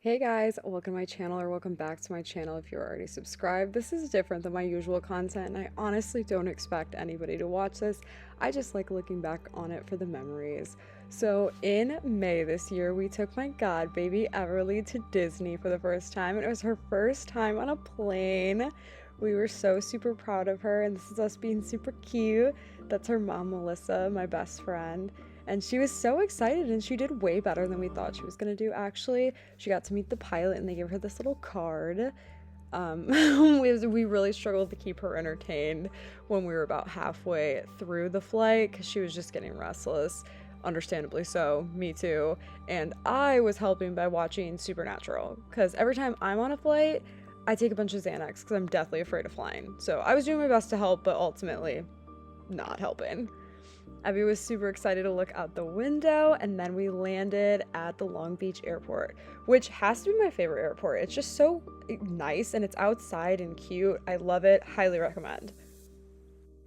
Hey guys, welcome to my channel or welcome back to my channel if you're already subscribed. This is different than my usual content and I honestly don't expect anybody to watch this. I just like looking back on it for the memories. So in May this year, we took my god baby Everly to Disney for the first time and it was her first time on a plane. We were so super proud of her and this is us being super cute. That's her mom Melissa, my best friend. And she was so excited and she did way better than we thought she was gonna do actually. She got to meet the pilot and they gave her this little card. We really struggled to keep her entertained when we were about halfway through the flight because she was just getting restless. Understandably so, me too. And I was helping by watching Supernatural because every time I'm on a flight, I take a bunch of Xanax because I'm deathly afraid of flying. So I was doing my best to help, but ultimately not helping. Abby was super excited to look out the window, and then we landed at the Long Beach airport, which has to be my favorite airport. It's just so nice and it's outside and cute. I love it. Highly recommend.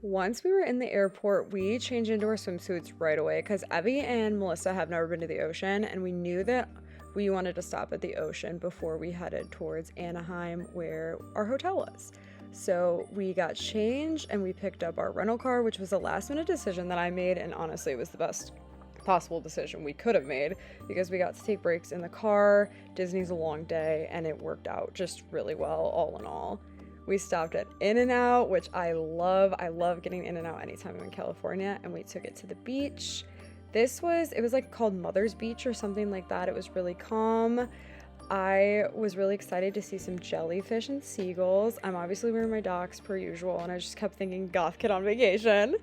Once we were in the airport, we changed into our swimsuits right away because Evie and Melissa have never been to the ocean, and we knew that we wanted to stop at the ocean before we headed towards Anaheim, where our hotel was. So we got changed and we picked up our rental car, which was a last minute decision that I made, and honestly it was the best possible decision we could have made because we got to take breaks in the car. Disney's a long day and it worked out just really well all in all. We stopped at In-N-Out, which I love. I love getting In-N-Out anytime I'm in California, and we took it to the beach. It was like called Mother's Beach or something like that. It was really calm. I was really excited to see some jellyfish and seagulls. I'm obviously wearing my docs per usual, and I just kept thinking goth kid on vacation.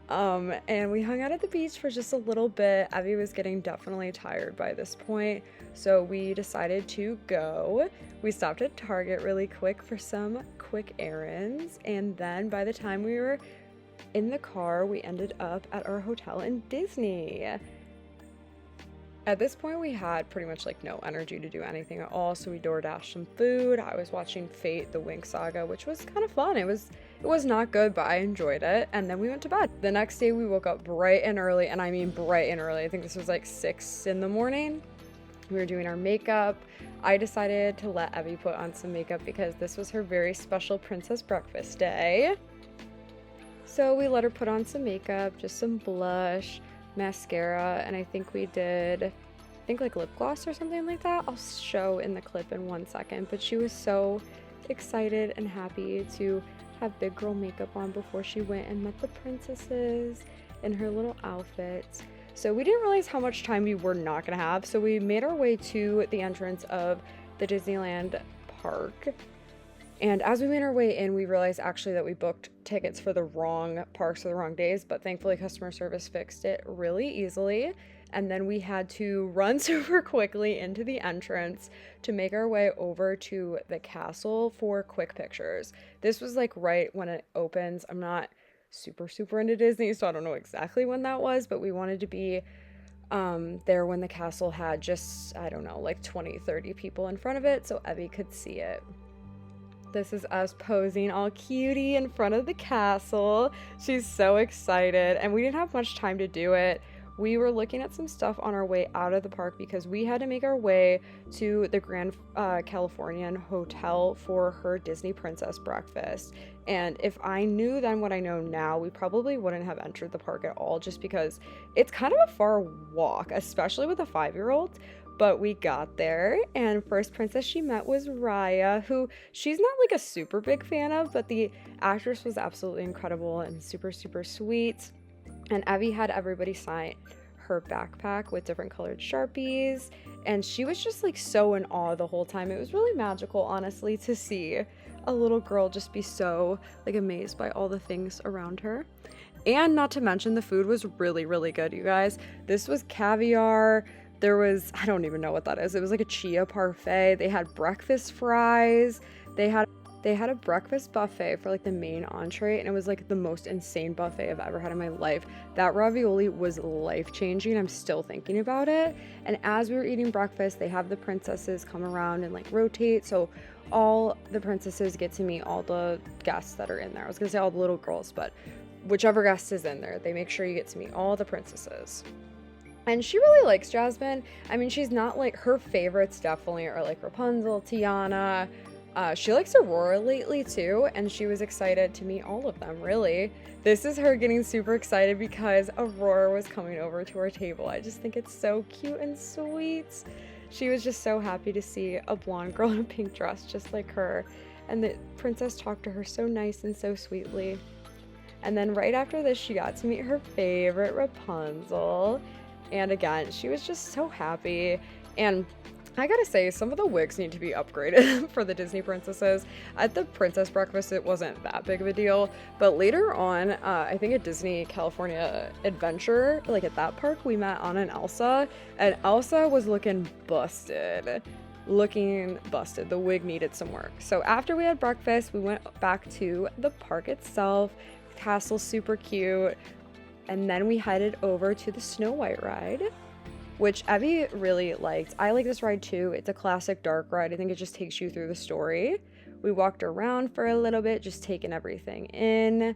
And we hung out at the beach for just a little bit. Evie was getting definitely tired by this point, so we decided to go. We stopped at Target really quick for some quick errands, and then by the time we were in the car, we ended up at our hotel in Disney. At this point, we had pretty much like no energy to do anything at all, so we DoorDashed some food. I was watching Fate, the Winx Saga, which was kind of fun. It was not good, but I enjoyed it, and then we went to bed. The next day, we woke up bright and early, and I mean bright and early. I think this was like 6 in the morning. We were doing our makeup. I decided to let Evie put on some makeup because this was her very special princess breakfast day. So we let her put on some makeup, just some blush, mascara, and I think we did like lip gloss or something like that. I'll show in the clip in 1 second, but she was so excited and happy to have big girl makeup on before she went and met the princesses in her little outfits. So we didn't realize how much time we were not gonna have, so we made our way to the entrance of the Disneyland park. And as we made our way in, we realized actually that we booked tickets for the wrong parks or the wrong days, but thankfully customer service fixed it really easily. And then we had to run super quickly into the entrance to make our way over to the castle for quick pictures. This was like right when it opens. I'm not super into Disney, so I don't know exactly when that was, but we wanted to be there when the castle had just, I don't know, like 20-30 people in front of it so Evie could see it. This is us posing all cutie in front of the castle. She's so excited, and we didn't have much time to do it. We were looking at some stuff on our way out of the park because we had to make our way to the Grand Californian Hotel for her Disney Princess breakfast. And if I knew then what I know now, we probably wouldn't have entered the park at all just because it's kind of a far walk, especially with a 5-year-old. But we got there, and first princess she met was Raya, who she's not like a super big fan of, but the actress was absolutely incredible and super sweet. And Evie had everybody sign her backpack with different colored Sharpies, and she was just like so in awe the whole time. It was really magical, honestly, to see a little girl just be so like amazed by all the things around her. And not to mention the food was really good, you guys. This was caviar. There was, I don't even know what that is. It was like a chia parfait. They had breakfast fries. They had a breakfast buffet for like the main entree, and it was like the most insane buffet I've ever had in my life. That ravioli was life-changing. I'm still thinking about it. And as we were eating breakfast, they have the princesses come around and like rotate, so all the princesses get to meet all the guests that are in there. I was gonna say all the little girls, but whichever guest is in there, they make sure you get to meet all the princesses. And she really likes Jasmine. I mean, she's not like, her favorites definitely are like Rapunzel, Tiana. She likes Aurora lately too, and she was excited to meet all of them, really. This is her getting super excited because Aurora was coming over to our table. I just think it's so cute and sweet. She was just so happy to see a blonde girl in a pink dress just like her. And the princess talked to her so nice and so sweetly. And then right after this, she got to meet her favorite, Rapunzel. And again, she was just so happy. And I gotta say, some of the wigs need to be upgraded for the Disney princesses. At the princess breakfast, it wasn't that big of a deal. But later on, I think at Disney California Adventure, like at that park, we met Anna and Elsa. And Elsa was looking busted. The wig needed some work. So after we had breakfast, we went back to the park itself. The castle's super cute. And then we headed over to the Snow White ride, which Evie really liked. I like this ride too. It's a classic dark ride. I think it just takes you through the story. We walked around for a little bit, just taking everything in.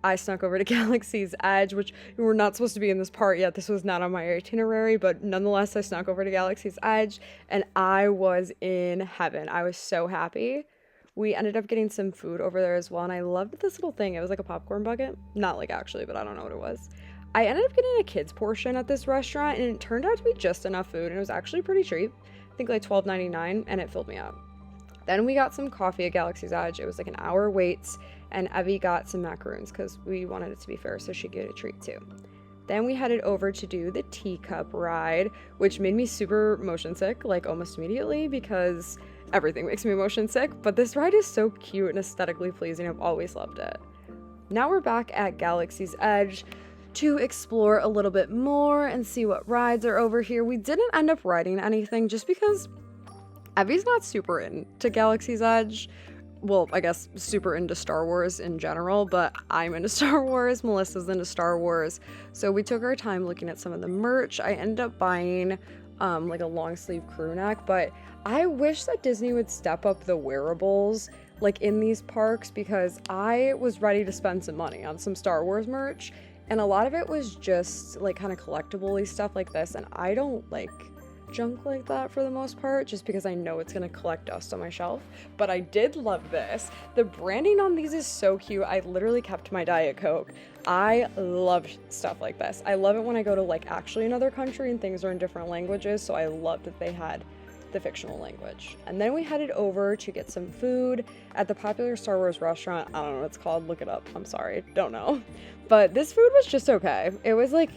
I snuck over to Galaxy's Edge, which we were not supposed to be in this part yet. This was not on my itinerary, but nonetheless, I snuck over to Galaxy's Edge, and I was in heaven. I was so happy. We ended up getting some food over there as well, and I loved this little thing. It was like a popcorn bucket. Not like actually, but I don't know what it was. I ended up getting a kid's portion at this restaurant, and it turned out to be just enough food, and it was actually pretty cheap. I think like $12.99, and it filled me up. Then we got some coffee at Galaxy's Edge. It was like an hour wait, and Evie got some macaroons because we wanted it to be fair, so she'd get a treat too. Then we headed over to do the teacup ride, which made me super motion sick, like almost immediately, because everything makes me motion sick, but this ride is so cute and aesthetically pleasing. I've always loved it. Now we're back at Galaxy's Edge to explore a little bit more and see what rides are over here. We didn't end up riding anything just because Evie's not super into Galaxy's Edge. Well, I guess super into Star Wars in general, but I'm into Star Wars, Melissa's into Star Wars, so we took our time looking at some of the merch. I ended up buying like a long sleeve crew neck, but I wish that Disney would step up the wearables like in these parks, because I was ready to spend some money on some Star Wars merch, and a lot of it was just like kind of collectible-y stuff like this, and I don't like junk like that for the most part, just because I know it's gonna collect dust on my shelf. But I did love this. The branding on these is so cute. I literally kept my Diet Coke. I love stuff like this. I love it when I go to like actually another country and things are in different languages, so I loved that they had the fictional language. And then we headed over to get some food at the popular Star Wars restaurant. I don't know what it's called, look it up, I'm sorry, don't know. But this food was just okay. It was like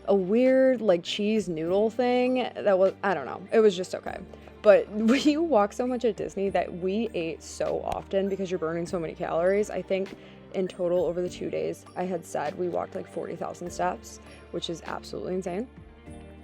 a weird like cheese noodle thing that was, I don't know, it was just okay. But we walk so much at Disney that we ate so often because you're burning so many calories. I think in total over the 2 days I had said we walked like 40,000 steps, which is absolutely insane.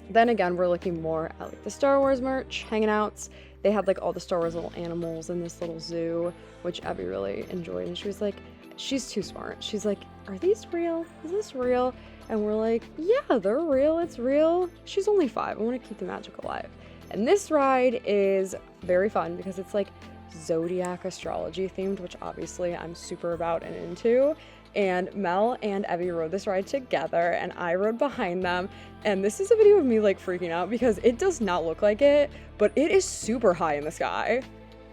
Then again, we're looking more at like the Star Wars merch, hanging out. They had like all the Star Wars little animals in this little zoo, which Abby really enjoyed. And she was like, she's too smart. She's like, are these real? Is this real? And we're like, yeah, they're real. It's real. She's only 5. I want to keep the magic alive. And this ride is very fun because it's like zodiac astrology themed, which obviously I'm super about and into. And Mel and Evie rode this ride together, and I rode behind them. And this is a video of me like freaking out because it does not look like it, but it is super high in the sky.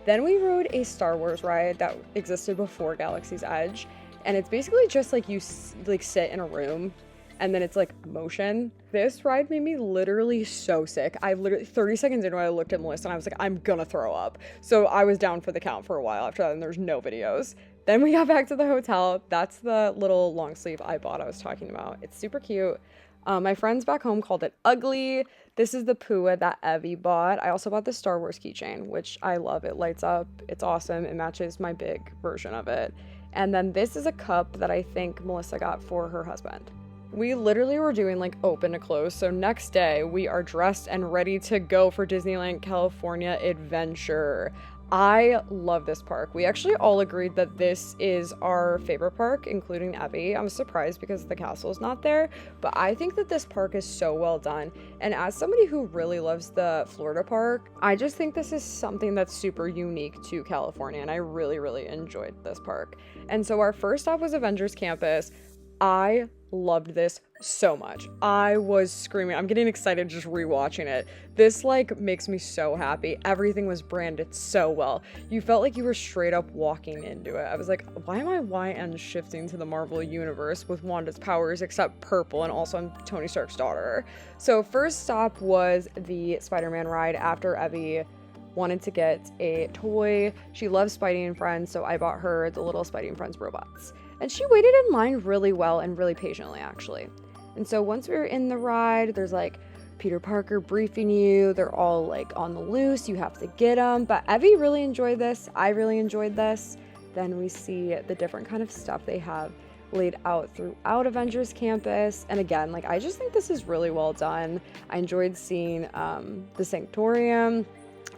Then we rode a Star Wars ride that existed before Galaxy's Edge, and it's basically just like you like sit in a room and then it's like motion. This ride made me literally so sick. I literally 30 seconds into it, I looked at Melissa and I was like, I'm gonna throw up. So I was down for the count for a while after that, and there's no videos. Then we got back to the hotel. That's the little long sleeve I bought I was talking about. It's super cute. My friends back home called it ugly. This is the Pua that Evie bought. I also bought the Star Wars keychain, which I love. It lights up. It's awesome. It matches my big version of it. And then this is a cup that I think Melissa got for her husband. We literally were doing like open to close. So next day we are dressed and ready to go for Disneyland California Adventure. I love this park. We actually all agreed that this is our favorite park, including Evie. I'm surprised because the castle is not there, but I think that this park is so well done. And as somebody who really loves the Florida park, I just think this is something that's super unique to California, and I really, really enjoyed this park. And so our first stop was Avengers Campus. I loved this so much. I was screaming. I'm getting excited just rewatching it. This like makes me so happy. Everything was branded so well. You felt like you were straight up walking into it. I was like, why am I YN shifting to the Marvel universe with Wanda's powers except purple, and also I'm Tony Stark's daughter? So first stop was the Spider-Man ride after Evie wanted to get a toy. She loves Spidey and Friends, so I bought her the little Spidey and Friends robots. And she waited in line really well and really patiently, actually. And so once we were in the ride, there's like Peter Parker briefing you. They're all like on the loose. You have to get them. But Evie really enjoyed this. I really enjoyed this. Then we see the different kind of stuff they have laid out throughout Avengers Campus. And again, like, I just think this is really well done. I enjoyed seeing the Sanctorium.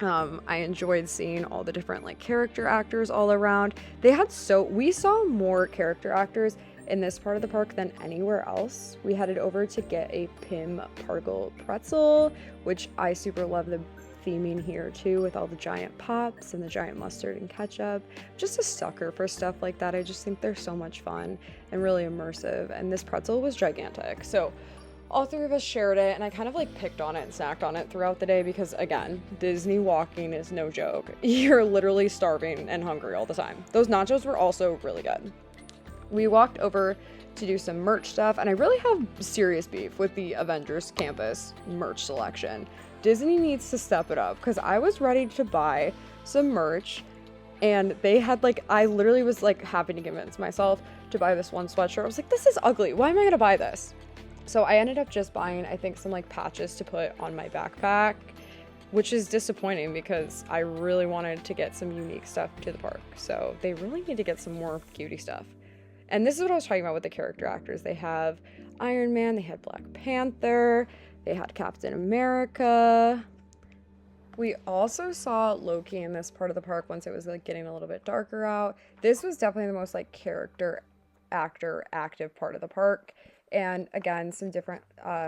I enjoyed seeing all the different like character actors all around. We saw more character actors in this part of the park than anywhere else. We headed over to get a Pim particle pretzel, which I super love the theming here too, with all the giant pops and the giant mustard and ketchup. Just a sucker for stuff like that. I just think they're so much fun and really immersive. And this pretzel was gigantic. So all three of us shared it, and I kind of like picked on it and snacked on it throughout the day because, again, Disney walking is no joke. You're literally starving and hungry all the time. Those nachos were also really good. We walked over to do some merch stuff, and I really have serious beef with the Avengers Campus merch selection. Disney needs to step it up because I was ready to buy some merch, and they had like, I literally was like having to convince myself to buy this one sweatshirt. I was like, this is ugly. Why am I gonna buy this? So I ended up just buying, I think, some like patches to put on my backpack, which is disappointing because I really wanted to get some unique stuff to the park. So they really need to get some more cutie stuff. And this is what I was talking about with the character actors. They have Iron Man, they had Black Panther, they had Captain America. We also saw Loki in this part of the park once it was like getting a little bit darker out. This was definitely the most like character actor active part of the park. And again, some different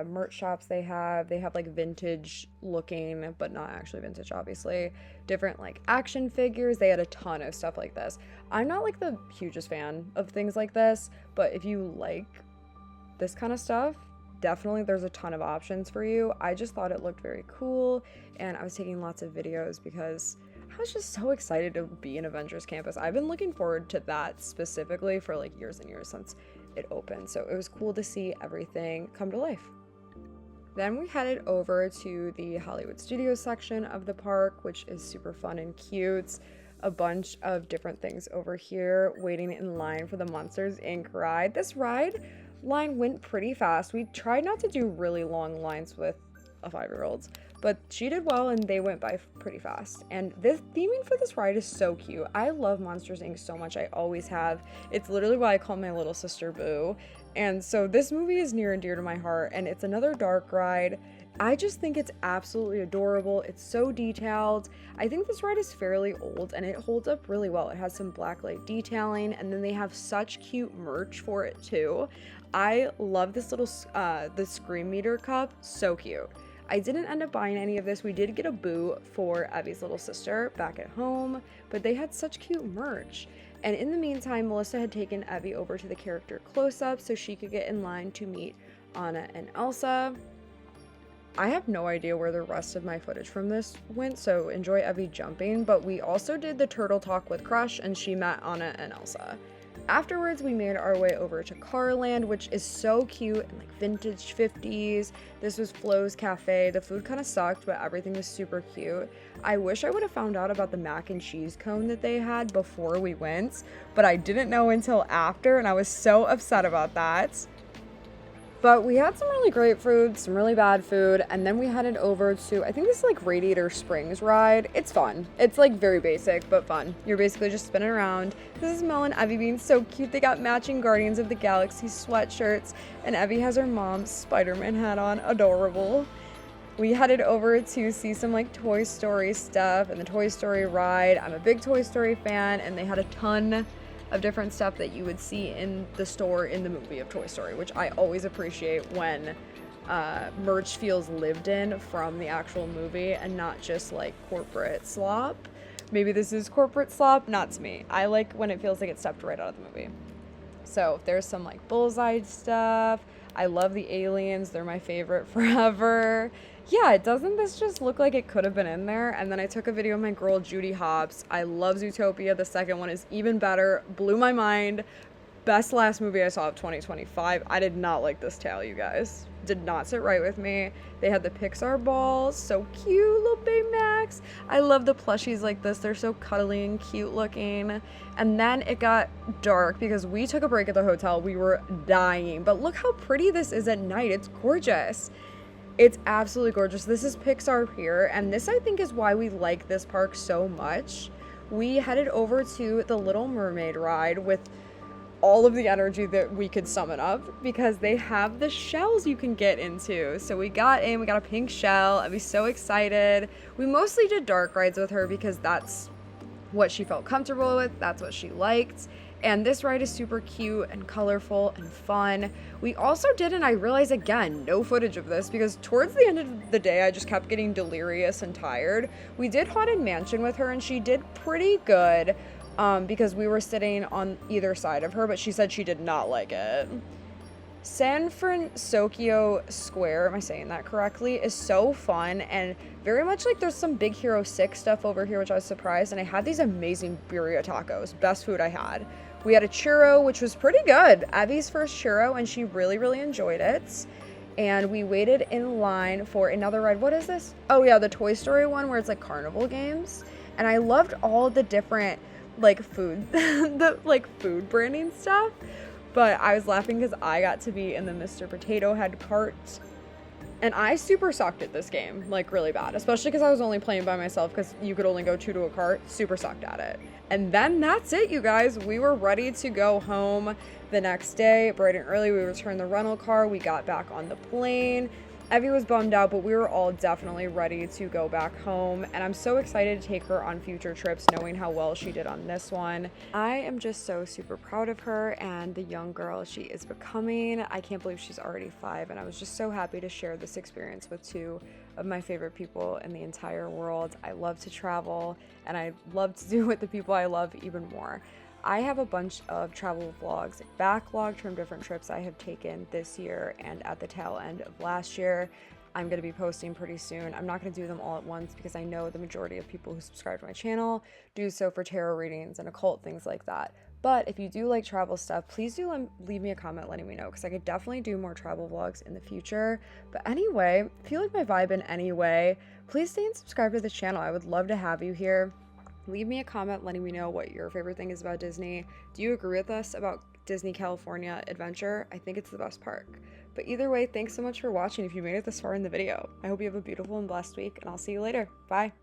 merch shops they have. They have like vintage looking, but not actually vintage, obviously. Different like action figures. They had a ton of stuff like this. I'm not like the hugest fan of things like this, but if you like this kind of stuff, definitely there's a ton of options for you. I just thought it looked very cool, and I was taking lots of videos because I was just so excited to be in Avengers Campus. I've been looking forward to that specifically for like years and years since it opened, so it was cool to see everything come to life. Then we headed over to the Hollywood Studios section of the park, which is super fun and cute. A bunch of different things over here, waiting in line for the Monsters Inc. ride. This ride line went pretty fast. We tried not to do really long lines with a 5-year-old, but she did well and they went by pretty fast. And the theming for this ride is so cute. I love Monsters Inc. so much. I always have. It's literally why I call my little sister Boo. And so this movie is near and dear to my heart, and it's another dark ride. I just think it's absolutely adorable. It's so detailed. I think this ride is fairly old and it holds up really well. It has some blacklight detailing, and then they have such cute merch for it too. I love this little the Scream Meter cup. So cute. I didn't end up buying any of this. We did get a Boo for Evie's little sister back at home, but they had such cute merch. And in the meantime, Melissa had taken Evie over to the character close-up so she could get in line to meet Anna and Elsa. I have no idea where the rest of my footage from this went, so enjoy Evie jumping, but we also did the turtle talk with Crush, and she met Anna and Elsa. Afterwards, we made our way over to Carland, which is so cute and like vintage 50s. This was Flo's Cafe. The food kind of sucked, but everything was super cute. I wish I would have found out about the mac and cheese cone that they had before we went, but I didn't know until after, and I was so upset about that. But we had some really great food, some really bad food, and then we headed over to, I think this is like Radiator Springs ride. It's fun. It's like very basic, but fun. You're basically just spinning around. This is Mel and Evie being so cute. They got matching Guardians of the Galaxy sweatshirts, and Evie has her mom's Spider-Man hat on. Adorable. We headed over to see some like Toy Story stuff and the Toy Story ride. I'm a big Toy Story fan, and they had a ton of different stuff that you would see in the store in the movie of Toy Story, which I always appreciate when merch feels lived in from the actual movie and not just like corporate slop. Maybe this is corporate slop, not to me. I like when it feels like it stepped right out of the movie. So there's some like bullseye stuff. I love the aliens. They're my favorite forever. Yeah, doesn't this just look like it could have been in there? And then I took a video of my girl Judy Hopps. I love Zootopia. The second one is even better. Blew my mind. Best last movie I saw of 2025. I did not like this tale, you guys. Did not sit right with me. They had the Pixar balls. So cute, little Baymax. I love the plushies like this. They're so cuddly and cute looking. And then it got dark because we took a break at the hotel. We were dying. But look how pretty this is at night. It's gorgeous. It's absolutely gorgeous. This is Pixar Pier, and this I think is why we like this park so much. We headed over to the Little Mermaid ride with all of the energy that we could summon up because they have the shells you can get into. So we got in, we got a pink shell. I was so excited. We mostly did dark rides with her because that's what she felt comfortable with. That's what she liked. And this ride is super cute and colorful and fun. We also did, and I realized again, no footage of this because towards the end of the day, I just kept getting delirious and tired. We did Haunted Mansion with her and she did pretty good because we were sitting on either side of her, but she said she did not like it. San Francisco Square, am I saying that correctly, is so fun and very much like there's some Big Hero 6 stuff over here, which I was surprised. And I had these amazing birria tacos, best food I had. We had a churro, which was pretty good. Evie's first churro, and she really, really enjoyed it. And we waited in line for another ride. What is this? Oh yeah, the Toy Story one where it's like carnival games. And I loved all the different like food, the like food branding stuff. But I was laughing because I got to be in the Mr. Potato Head cart. And I super sucked at this game, like really bad. Especially because I was only playing by myself because you could only go 2 to a cart. Super sucked at it. And then that's it, you guys. We were ready to go home the next day. Bright and early, we returned the rental car. We got back on the plane. Evie was bummed out, but we were all definitely ready to go back home. And I'm so excited to take her on future trips, knowing how well she did on this one. I am just so super proud of her and the young girl she is becoming. I can't believe she's already 5, and I was just so happy to share this experience with 2 of my favorite people in the entire world. I love to travel, and I love to do with the people I love even more. I have a bunch of travel vlogs backlogged from different trips I have taken this year and at the tail end of last year. I'm going to be posting pretty soon. I'm not going to do them all at once because I know the majority of people who subscribe to my channel do so for tarot readings and occult things like that. But if you do like travel stuff, please do leave me a comment letting me know because I could definitely do more travel vlogs in the future. But anyway, if you like my vibe in any way, please stay and subscribe to the channel. I would love to have you here. Leave me a comment letting me know what your favorite thing is about Disney. Do you agree with us about Disney California Adventure? I think it's the best park. But either way, thanks so much for watching if you made it this far in the video. I hope you have a beautiful and blessed week, and I'll see you later. Bye.